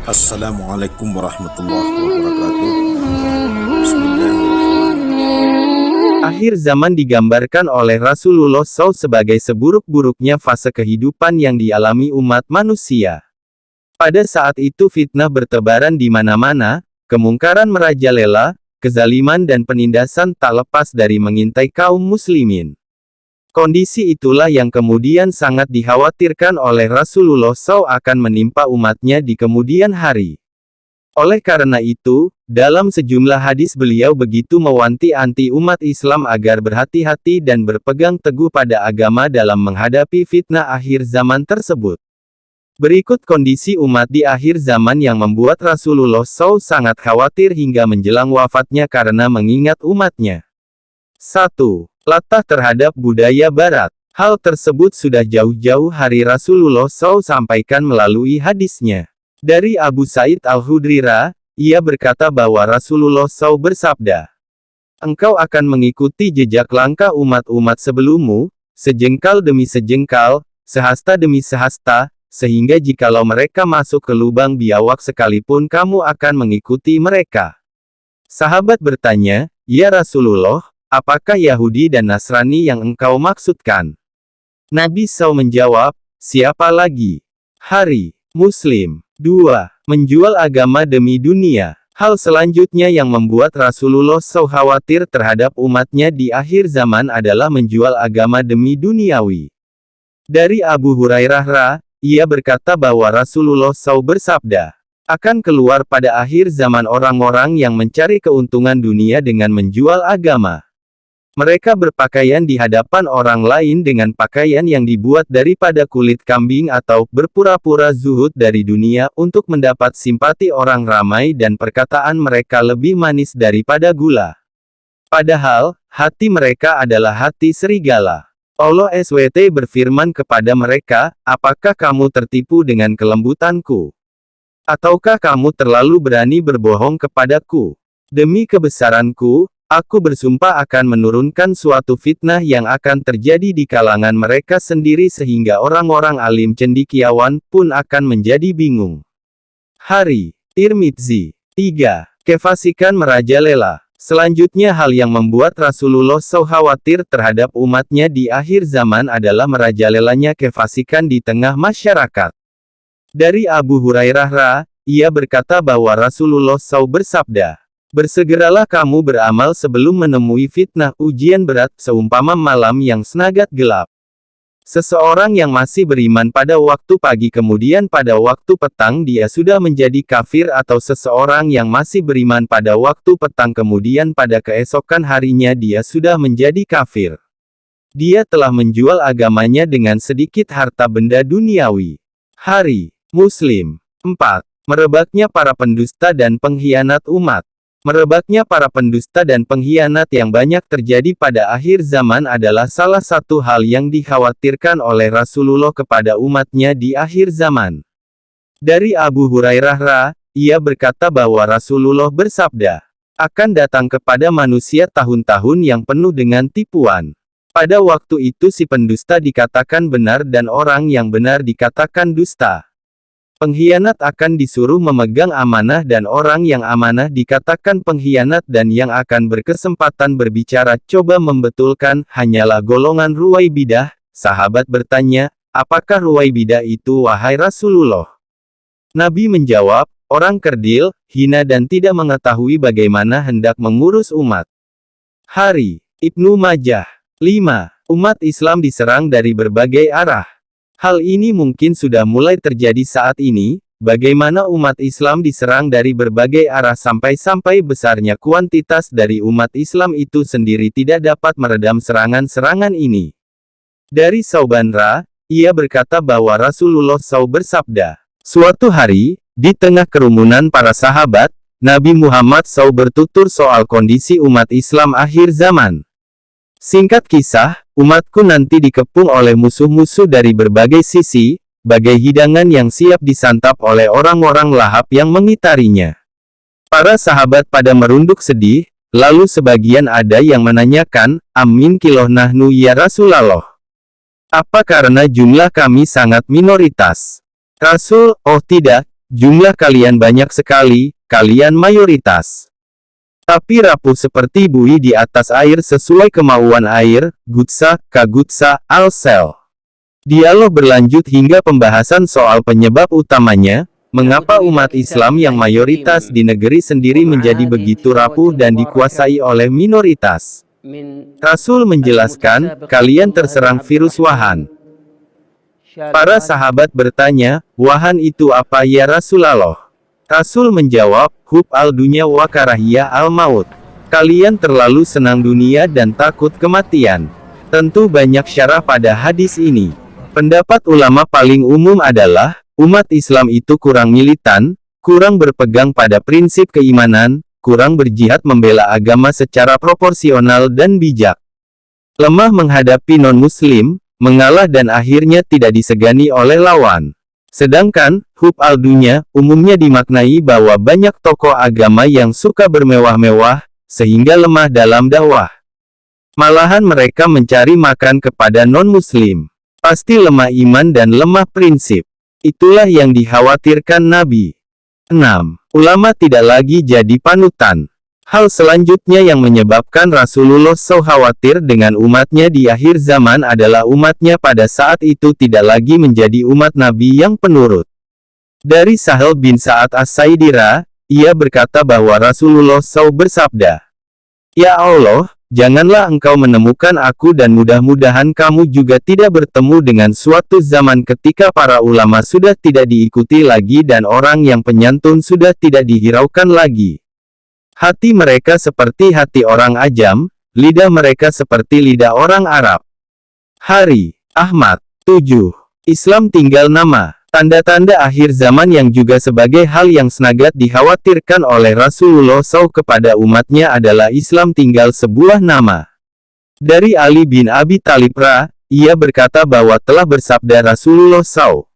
Assalamualaikum warahmatullahi wabarakatuh. Bismillahirrahmanirrahim. Akhir zaman digambarkan oleh Rasulullah SAW sebagai seburuk-buruknya fase kehidupan yang dialami umat manusia. Pada saat itu fitnah bertebaran di mana-mana, kemungkaran merajalela, kezaliman dan penindasan tak lepas dari mengintai kaum muslimin. Kondisi itulah yang kemudian sangat dikhawatirkan oleh Rasulullah SAW akan menimpa umatnya di kemudian hari. Oleh karena itu, dalam sejumlah hadis beliau begitu mewanti-wanti umat Islam agar berhati-hati dan berpegang teguh pada agama dalam menghadapi fitnah akhir zaman tersebut. Berikut kondisi umat di akhir zaman yang membuat Rasulullah SAW sangat khawatir hingga menjelang wafatnya karena mengingat umatnya. 1. Latah terhadap budaya Barat. Hal tersebut sudah jauh-jauh hari Rasulullah SAW sampaikan melalui hadisnya. Dari Abu Sa'id Al-Khudri, ia berkata bahwa Rasulullah SAW bersabda, "Engkau akan mengikuti jejak langkah umat-umat sebelummu, sejengkal demi sejengkal, sehasta demi sehasta, sehingga jikalau mereka masuk ke lubang biawak sekalipun kamu akan mengikuti mereka." Sahabat bertanya, "Ya Rasulullah, apakah Yahudi dan Nasrani yang engkau maksudkan?" Nabi SAW menjawab, "Siapa lagi? Hari Muslim." 2. Menjual agama demi dunia. Hal selanjutnya yang membuat Rasulullah SAW khawatir terhadap umatnya di akhir zaman adalah menjual agama demi duniawi. Dari Abu Hurairah, ia berkata bahwa Rasulullah SAW bersabda, "Akan keluar pada akhir zaman orang-orang yang mencari keuntungan dunia dengan menjual agama. Mereka berpakaian di hadapan orang lain dengan pakaian yang dibuat daripada kulit kambing atau berpura-pura zuhud dari dunia untuk mendapat simpati orang ramai dan perkataan mereka lebih manis daripada gula. Padahal, hati mereka adalah hati serigala. Allah SWT berfirman kepada mereka, apakah kamu tertipu dengan kelembutanku? Ataukah kamu terlalu berani berbohong kepadaku? Demi kebesaranku, aku bersumpah akan menurunkan suatu fitnah yang akan terjadi di kalangan mereka sendiri sehingga orang-orang alim cendekiawan pun akan menjadi bingung." Hari Tirmidzi. 3. Kefasikan merajalela. Selanjutnya hal yang membuat Rasulullah SAW khawatir terhadap umatnya di akhir zaman adalah merajalelanya kefasikan di tengah masyarakat. Dari Abu Hurairah, ia berkata bahwa Rasulullah SAW bersabda, "Bersegeralah kamu beramal sebelum menemui fitnah ujian berat seumpama malam yang sangat gelap. Seseorang yang masih beriman pada waktu pagi kemudian pada waktu petang dia sudah menjadi kafir atau seseorang yang masih beriman pada waktu petang kemudian pada keesokan harinya dia sudah menjadi kafir. Dia telah menjual agamanya dengan sedikit harta benda duniawi." Hari Muslim. 4. Merebaknya para pendusta dan pengkhianat umat. Merebaknya para pendusta dan pengkhianat yang banyak terjadi pada akhir zaman adalah salah satu hal yang dikhawatirkan oleh Rasulullah kepada umatnya di akhir zaman. Dari Abu Hurairah, ia berkata bahwa Rasulullah bersabda, "Akan datang kepada manusia tahun-tahun yang penuh dengan tipuan. Pada waktu itu si pendusta dikatakan benar dan orang yang benar dikatakan dusta. Pengkhianat akan disuruh memegang amanah dan orang yang amanah dikatakan pengkhianat dan yang akan berkesempatan berbicara coba membetulkan hanyalah golongan Ruwaibidah." Sahabat bertanya, "Apakah Ruwaibidah itu wahai Rasulullah?" Nabi menjawab, "Orang kerdil, hina dan tidak mengetahui bagaimana hendak mengurus umat." Hari Ibnu Majah. 5. Umat Islam diserang dari berbagai arah. Hal ini mungkin sudah mulai terjadi saat ini, bagaimana umat Islam diserang dari berbagai arah sampai-sampai besarnya kuantitas dari umat Islam itu sendiri tidak dapat meredam serangan-serangan ini. Dari Sauban, ia berkata bahwa Rasulullah SAW bersabda, "Suatu hari, di tengah kerumunan para sahabat, Nabi Muhammad SAW bertutur soal kondisi umat Islam akhir zaman. Singkat kisah, umatku nanti dikepung oleh musuh-musuh dari berbagai sisi, bagai hidangan yang siap disantap oleh orang-orang lahap yang mengitarinya." Para sahabat pada merunduk sedih, lalu sebagian ada yang menanyakan, "Amin kiloh nahnu ya Rasulullah? Apa karena jumlah kami sangat minoritas?" Rasul, "Oh tidak, jumlah kalian banyak sekali, kalian mayoritas. Tapi rapuh seperti buih di atas air sesuai kemauan air, Gutsa, Kagutsa, Al-Sel. Dialog berlanjut hingga pembahasan soal penyebab utamanya, mengapa umat Islam yang mayoritas di negeri sendiri menjadi begitu rapuh dan dikuasai oleh minoritas. Rasul menjelaskan, kalian terserang virus wahan. Para sahabat bertanya, wahan itu apa ya Rasulullah? Rasul menjawab, hub al-dunya wa karahiyah al-maut. Kalian terlalu senang dunia dan takut kematian. Tentu banyak syarah pada hadis ini. Pendapat ulama paling umum adalah, umat Islam itu kurang militan, kurang berpegang pada prinsip keimanan, kurang berjihad membela agama secara proporsional dan bijak. Lemah menghadapi non-muslim, mengalah dan akhirnya tidak disegani oleh lawan. Sedangkan, hub al-dunya, umumnya dimaknai bahwa banyak tokoh agama yang suka bermewah-mewah, sehingga lemah dalam dakwah. Malahan mereka mencari makan kepada non-muslim. Pasti lemah iman dan lemah prinsip. Itulah yang dikhawatirkan Nabi. 6. Ulama tidak lagi jadi panutan. Hal selanjutnya yang menyebabkan Rasulullah SAW khawatir dengan umatnya di akhir zaman adalah umatnya pada saat itu tidak lagi menjadi umat Nabi yang penurut. Dari Sahal bin Sa'ad As-Saidira, ia berkata bahwa Rasulullah SAW bersabda, "Ya Allah, janganlah engkau menemukan aku dan mudah-mudahan kamu juga tidak bertemu dengan suatu zaman ketika para ulama sudah tidak diikuti lagi dan orang yang penyantun sudah tidak dihiraukan lagi. Hati mereka seperti hati orang ajam, lidah mereka seperti lidah orang Arab." Hari, Ahmad. 7. Islam tinggal nama. Tanda-tanda akhir zaman yang juga sebagai hal yang sangat dikhawatirkan oleh Rasulullah SAW kepada umatnya adalah Islam tinggal sebuah nama. Dari Ali bin Abi Thalib ia berkata bahwa telah bersabda Rasulullah SAW,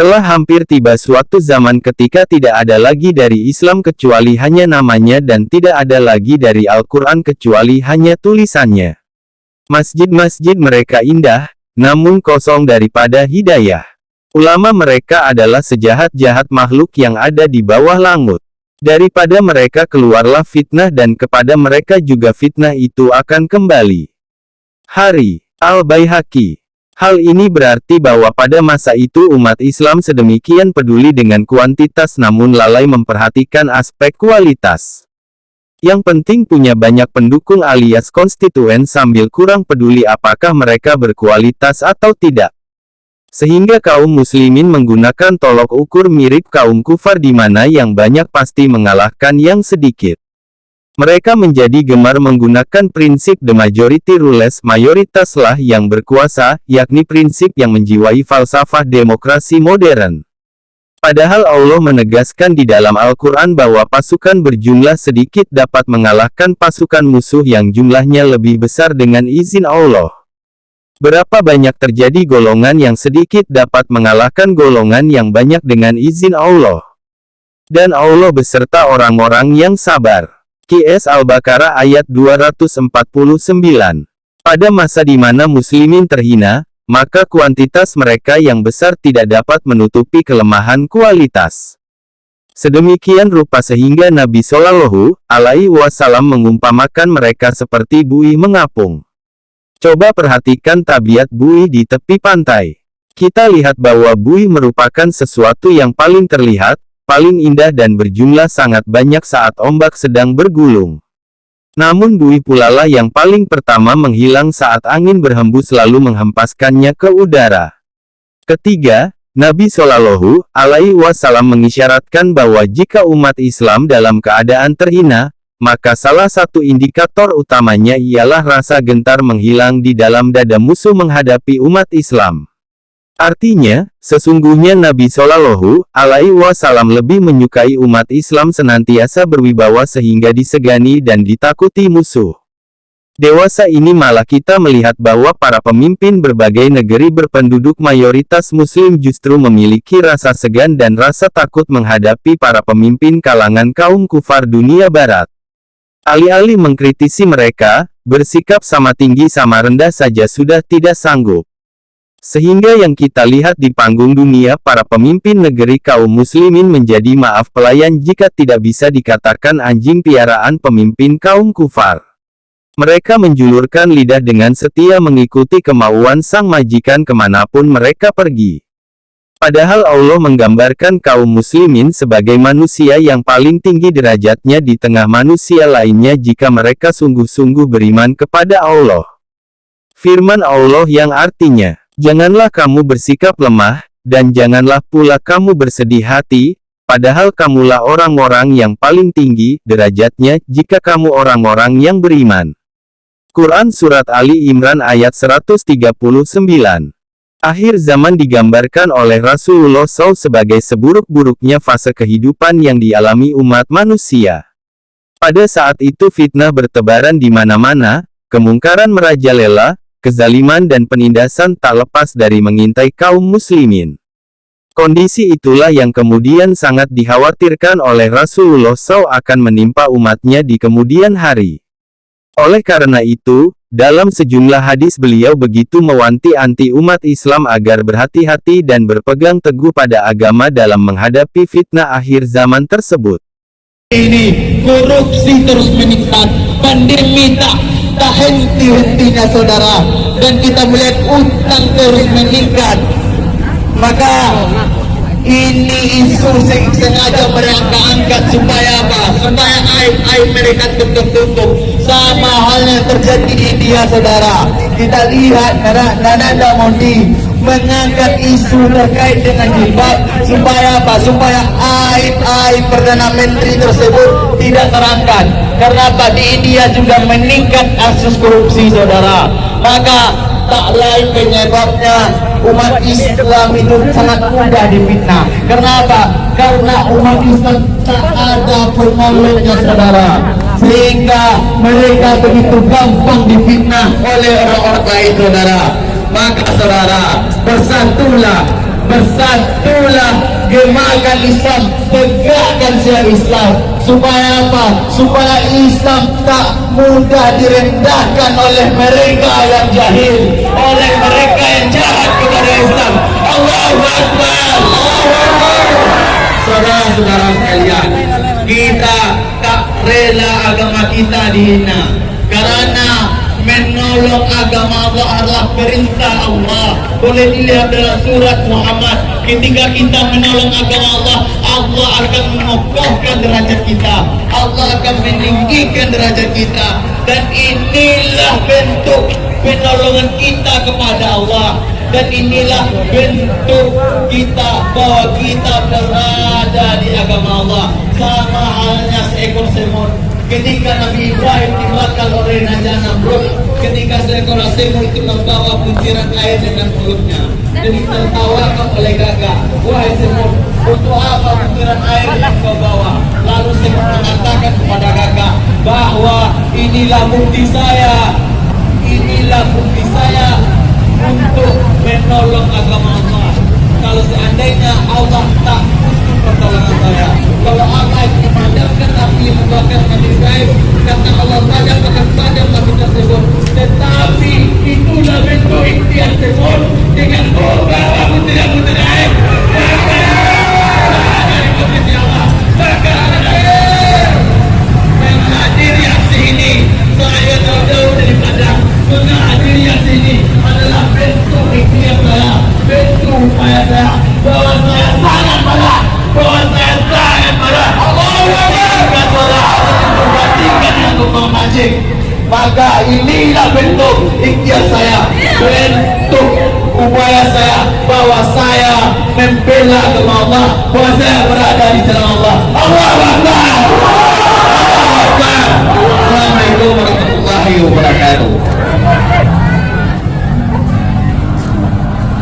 "Telah hampir tiba suatu zaman ketika tidak ada lagi dari Islam kecuali hanya namanya dan tidak ada lagi dari Al-Quran kecuali hanya tulisannya. Masjid-masjid mereka indah, namun kosong daripada hidayah. Ulama mereka adalah sejahat-jahat makhluk yang ada di bawah langit. Daripada mereka keluarlah fitnah dan kepada mereka juga fitnah itu akan kembali." Hari, Al-Baihaqi. Hal ini berarti bahwa pada masa itu umat Islam sedemikian peduli dengan kuantitas namun lalai memperhatikan aspek kualitas. Yang penting punya banyak pendukung alias konstituen sambil kurang peduli apakah mereka berkualitas atau tidak. Sehingga kaum muslimin menggunakan tolok ukur mirip kaum kufar di mana yang banyak pasti mengalahkan yang sedikit. Mereka menjadi gemar menggunakan prinsip the majority rules, mayoritaslah yang berkuasa, yakni prinsip yang menjiwai falsafah demokrasi modern. Padahal Allah menegaskan di dalam Al-Quran bahwa pasukan berjumlah sedikit dapat mengalahkan pasukan musuh yang jumlahnya lebih besar dengan izin Allah. Berapa banyak terjadi golongan yang sedikit dapat mengalahkan golongan yang banyak dengan izin Allah. Dan Allah beserta orang-orang yang sabar. QS Al-Baqarah ayat 249. Pada masa di mana muslimin terhina, maka kuantitas mereka yang besar tidak dapat menutupi kelemahan kualitas. Sedemikian rupa sehingga Nabi Shallallahu Alaihi Wasallam mengumpamakan mereka seperti buih mengapung. Coba perhatikan tabiat buih di tepi pantai. Kita lihat bahwa buih merupakan sesuatu yang paling terlihat, paling indah dan berjumlah sangat banyak saat ombak sedang bergulung. Namun buih pulalah yang paling pertama menghilang saat angin berhembus lalu menghempaskannya ke udara. Ketiga, Nabi Shallallahu Alaihi Wasallam mengisyaratkan bahwa jika umat Islam dalam keadaan terhina, maka salah satu indikator utamanya ialah rasa gentar menghilang di dalam dada musuh menghadapi umat Islam. Artinya, sesungguhnya Nabi Shallallahu Alaihi Wasallam lebih menyukai umat Islam senantiasa berwibawa sehingga disegani dan ditakuti musuh. Dewasa ini malah kita melihat bahwa para pemimpin berbagai negeri berpenduduk mayoritas Muslim justru memiliki rasa segan dan rasa takut menghadapi para pemimpin kalangan kaum kufar dunia barat. Alih-alih mengkritisi mereka, bersikap sama tinggi sama rendah saja sudah tidak sanggup. Sehingga yang kita lihat di panggung dunia, para pemimpin negeri kaum muslimin menjadi maaf pelayan jika tidak bisa dikatakan anjing piaraan pemimpin kaum kufar. Mereka menjulurkan lidah dengan setia mengikuti kemauan sang majikan kemanapun mereka pergi. Padahal Allah menggambarkan kaum muslimin sebagai manusia yang paling tinggi derajatnya di tengah manusia lainnya jika mereka sungguh-sungguh beriman kepada Allah. Firman Allah yang artinya, "Janganlah kamu bersikap lemah, dan janganlah pula kamu bersedih hati, padahal kamulah orang-orang yang paling tinggi derajatnya jika kamu orang-orang yang beriman." Quran Surat Ali Imran ayat 139. Akhir zaman digambarkan oleh Rasulullah SAW sebagai seburuk-buruknya fase kehidupan yang dialami umat manusia. Pada saat itu fitnah bertebaran di mana-mana, kemungkaran merajalela, kezaliman dan penindasan tak lepas dari mengintai kaum muslimin. Kondisi itulah yang kemudian sangat dikhawatirkan oleh Rasulullah SAW akan menimpa umatnya di kemudian hari. Oleh karena itu, dalam sejumlah hadis beliau begitu mewanti-wanti umat Islam agar berhati-hati dan berpegang teguh pada agama dalam menghadapi fitnah akhir zaman tersebut. Ini korupsi terus meningkat, pandemi tak henti-hentinya saudara, dan kita melihat utang terus meningkat. Maka ini isu sengaja mereka angkat supaya apa? Supaya aib-aib mereka tutup-tutup. Sama halnya terjadi di India saudara. Kita lihat Narendra Modi mengangkat isu terkait dengan jilbab supaya apa? Supaya aib-aib Perdana Menteri tersebut tidak terangkat. Karena apa? Di India juga meningkat kasus korupsi saudara. Maka tak lain penyebabnya umat Islam itu sangat mudah difitnah. Karena apa? Karena umat Islam tak ada penolongnya saudara, sehingga mereka begitu gampang difitnah oleh orang-orang lain saudara. Maka saudara, bersatulah, gemakan Islam, tegakkan syariat Islam. Supaya apa? Supaya Islam tak mudah direndahkan oleh mereka yang jahil, oleh mereka yang jahat kepada Islam. Allahu Akbar, Allahu Akbar. Saudara-saudara sekalian, kita tak rela agama kita dihina, karena menolong agama Allah adalah perintah Allah. Boleh dilihat dalam surat Muhammad, ketika kita menolong agama Allah, Allah akan mengokohkan derajat kita, Allah akan meninggikan derajat kita. Dan inilah bentuk penolongan kita kepada Allah, dan inilah bentuk kita bahwa kita berada di agama Allah. Sama halnya seekor semut ketika Nabi Ibrahim dibakar oleh Raja Namrud, ketika seekor semut itu membawa butiran air dengan mulutnya, dan ditertawakan oleh gagak. Wahai semut, untuk apa butiran air yang kau bawa? Lalu semut mengatakan kepada gagak bahwa inilah bukti saya untuk menolong agama Allah. Kalau seandainya Allah tak butuh pertolongan saya, kalau Allah memadamkan api membakar Nabi Ibrahim, kata Allah saja akan padam api tersebut. Tetapi itulah bentuk ikhtiar semut dengan membawa butiran air. Dari posisi Allah, maka menghadiri aksi ini, saya jauh-jauh daripada menghadiri aksi ini adalah bentuk ikhtiar saya, bentuk upaya saya, bahwa saya sangat marah, Allahu Akbar, berbandingkan dengan tukang mancing. Maka inilah bentuk ikhtiar saya, bentuk upaya saya, bahwa saya membela agama Allah, bahwa saya berada di jalan Allah. Allahu Akbar, Allahu Akbar. Assalamualaikum warahmatullahi wabarakatuh.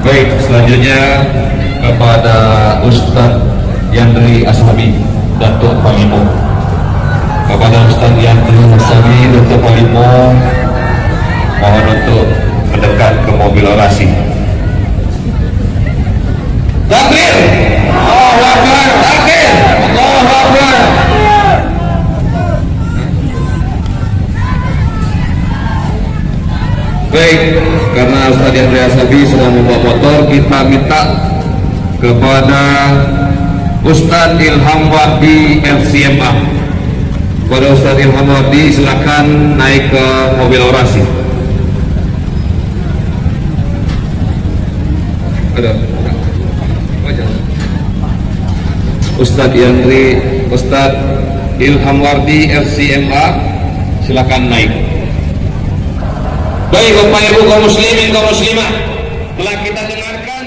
Baik, selanjutnya kepada Ustadz Yandri Ashabi, Datuk Panglima. Kepada Ustadz Yandri Ashabi, Datuk Panglima, mohon untuk mendekat ke mobil orasi. Takbir! Allahu Akbar! Takbir! Allahu Akbar! Baik, karena Ustadz Yandri Ashabi sudah membawa motor, kita minta kepada Ustadz Ilham Wardi LCMA. Kepada Ustadz Ilham Wardi, silakan naik ke mobil orasi. Ada. Ustadz Yandri, Ustadz Ilham Wardi LCMA, silakan naik. Baik Bapak Ibu kaum muslimin kaum muslimah, telah kita dengarkan